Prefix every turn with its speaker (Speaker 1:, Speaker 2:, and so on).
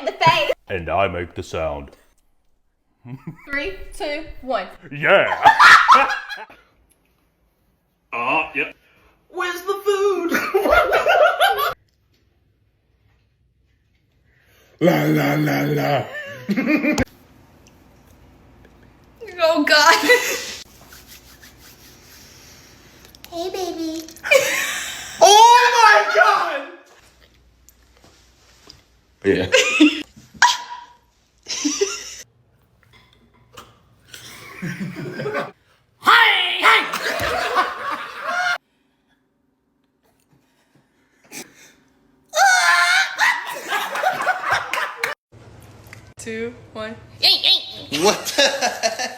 Speaker 1: the face.
Speaker 2: And I make the sound.
Speaker 1: 3, 2, 1.
Speaker 2: Yeah!
Speaker 3: Oh, yep.
Speaker 4: Where's the food?
Speaker 3: La la la la.
Speaker 1: Oh God.
Speaker 5: Hey, baby.
Speaker 4: Oh my god!
Speaker 3: Yeah.
Speaker 1: Two, one.
Speaker 4: What the heck?